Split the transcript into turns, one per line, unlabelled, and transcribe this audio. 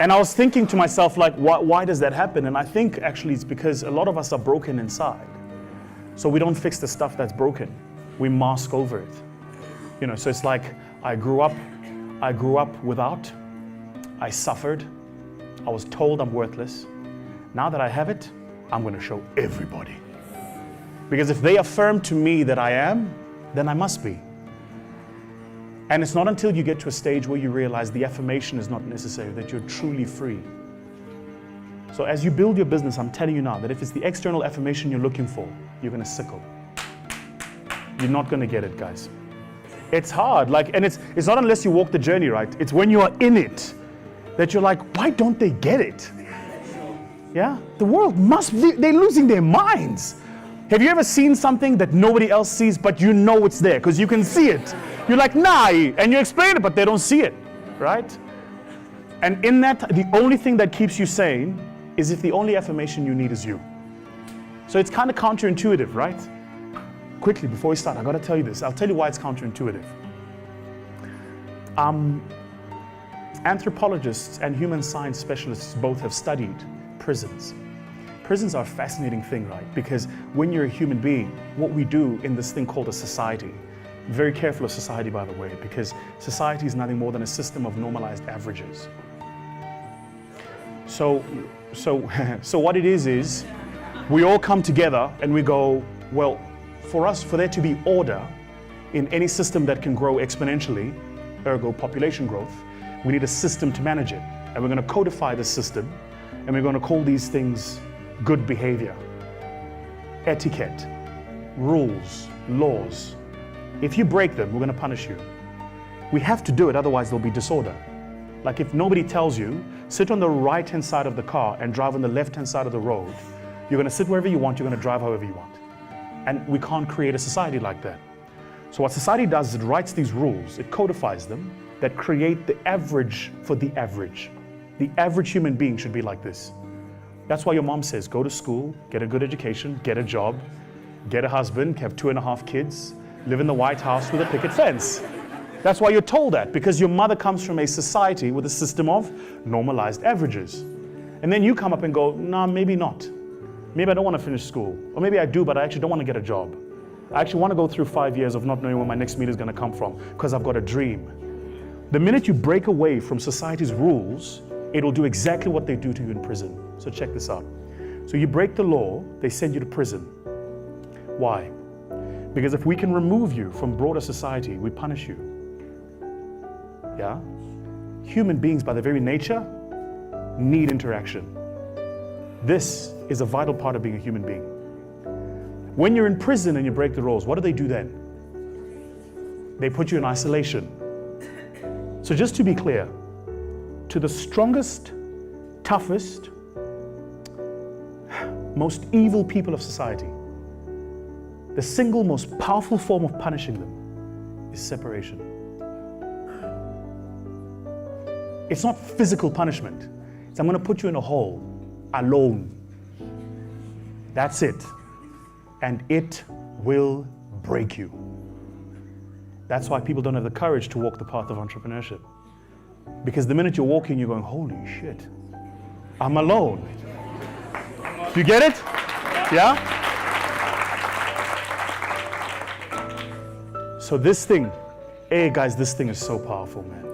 And I was thinking to myself, like, why does that happen? And I think actually it's because a lot of us are broken inside. So we don't fix the stuff that's broken. We mask over it. You know, so it's like I grew up without, I suffered, I was told I'm worthless. Now that I have it, I'm going to show everybody. Because if they affirm to me that I am, then I must be. And it's not until you get to a stage where you realize the affirmation is not necessary, that you're truly free. So as you build your business, I'm telling you now that if it's the external affirmation you're looking for, you're going to sickle. You're not going to get it, guys. It's hard, and it's not unless you walk the journey, right? It's when you are in it that you're like, why don't they get it? Yeah? The world they're losing their minds. Have you ever seen something that nobody else sees, but you know it's there because you can see it? You're like, nah, and you explain it, but they don't see it, right? And in that, the only thing that keeps you sane is if the only affirmation you need is you. So it's kind of counterintuitive, right? Quickly, before we start, I got to tell you this. I'll tell you why it's counterintuitive. Anthropologists and human science specialists both have studied prisons. Prisons are a fascinating thing, right? Because when you're a human being, what we do in this thing called a society, very careful of society, by the way, because society is nothing more than a system of normalized averages. So what it is we all come together and we go, well, for there to be order in any system that can grow exponentially, ergo population growth, we need a system to manage it. And we're going to codify the system, and we're going to call these things good behavior, etiquette, rules, laws. If you break them, we're going to punish you. We have to do it, otherwise there'll be disorder. Like if nobody tells you, sit on the right-hand side of the car and drive on the left-hand side of the road, you're going to sit wherever you want, you're going to drive however you want. And we can't create a society like that. So what society does is it writes these rules, it codifies them, that create the average for the average. The average human being should be like this. That's why your mom says, go to school, get a good education, get a job, get a husband, have 2.5 kids, live in the White House with a picket fence. That's why you're told that, because your mother comes from a society with a system of normalized averages. And then you come up and go, nah, maybe not. Maybe I don't want to finish school. Or maybe I do, but I actually don't want to get a job. I actually want to go through 5 years of not knowing where my next meal is going to come from, because I've got a dream. The minute you break away from society's rules, it'll do exactly what they do to you in prison. So check this out. So you break the law, they send you to prison. Why? Because if we can remove you from broader society, we punish you. Yeah? Human beings, by their very nature, need interaction. This is a vital part of being a human being. When you're in prison and you break the rules, what do then? They put you in isolation. So just to be clear, to the strongest, toughest, most evil people of society, the single most powerful form of punishing them is separation. It's not physical punishment. It's I'm going to put you in a hole, alone. That's it. And it will break you. That's why people don't have the courage to walk the path of entrepreneurship. Because the minute you're walking, you're going, holy shit, I'm alone. You get it? Yeah? So this thing, hey guys, this thing is so powerful, man.